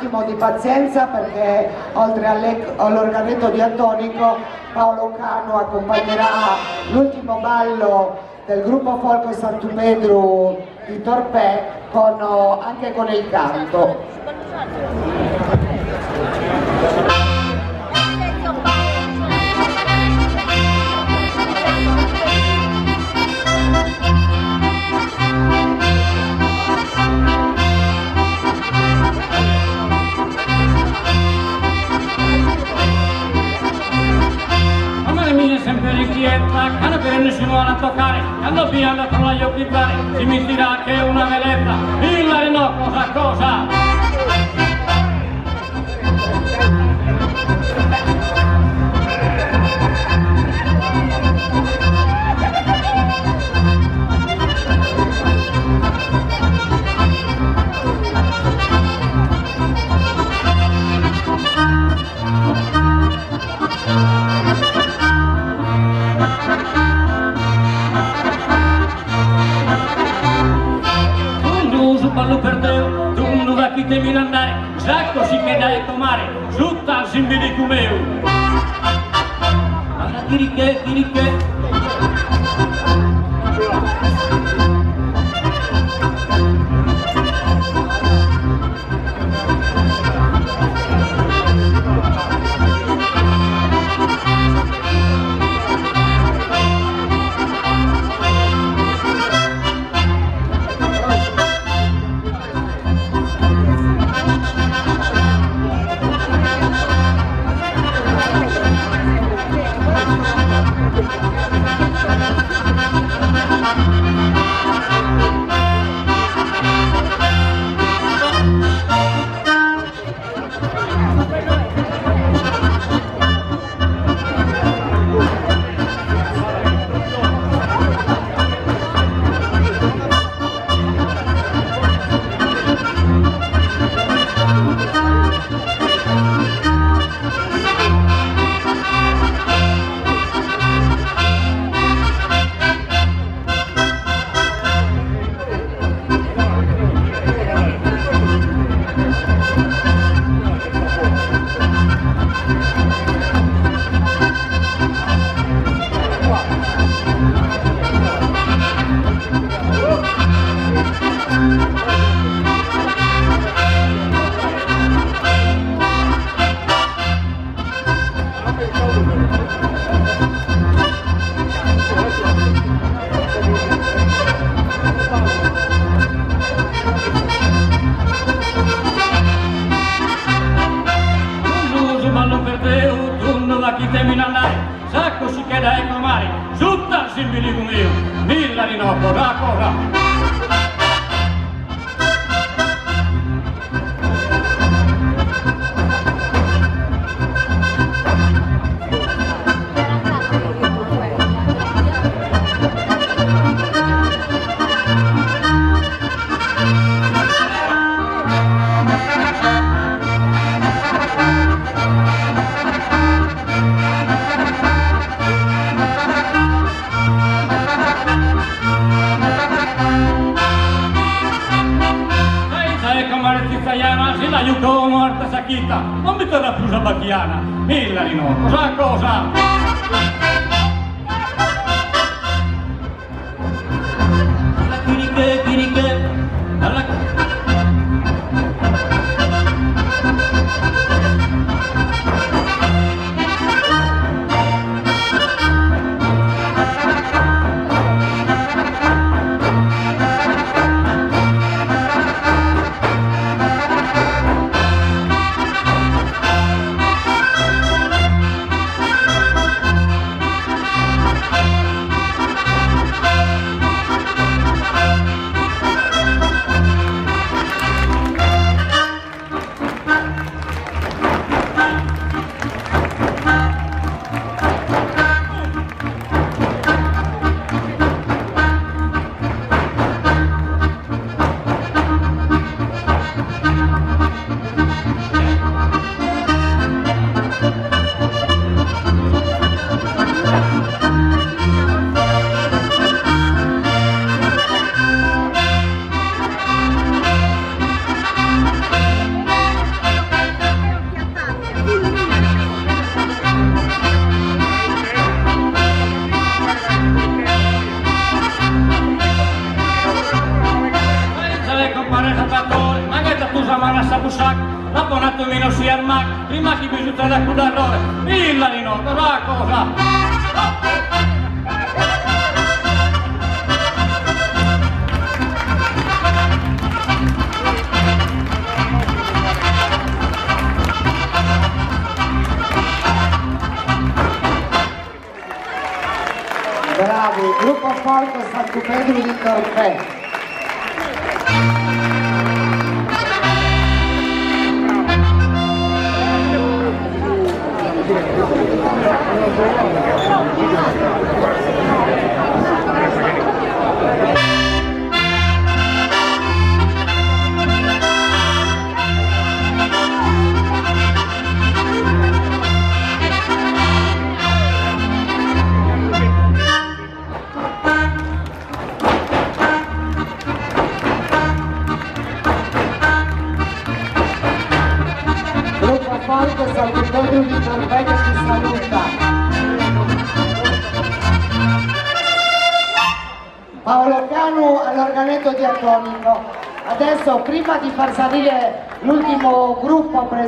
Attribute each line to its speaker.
Speaker 1: attimo di pazienza perché oltre all'organetto diatonico Paolo Cano accompagnerà l'ultimo ballo del gruppo Folco Sant'Pedro di Torpè anche con il canto.
Speaker 2: Sempre inquieta, cana per nessuno a toccare, quando piano con la picchiare, si mi dirà che è una veletta, il no cosa. Ballo per Deo, tu non da chi temi andare, già così che dai comare, giutta al simbirico meu. Alla diriche. Non mi torna più Sabacchiana, Millarino, cosa? Chiriche, mana sabusak, la ponatomino si armac, prima che bisogna da cudarrore, Illarino, la cosa.
Speaker 1: Bravi, gruppo Folco Santo Pedro di Torpè. Folco Santo Pedro di Torpè che ti saluta. Paolo Canu all'organetto diatonico. Adesso, prima di far salire l'ultimo gruppo presente,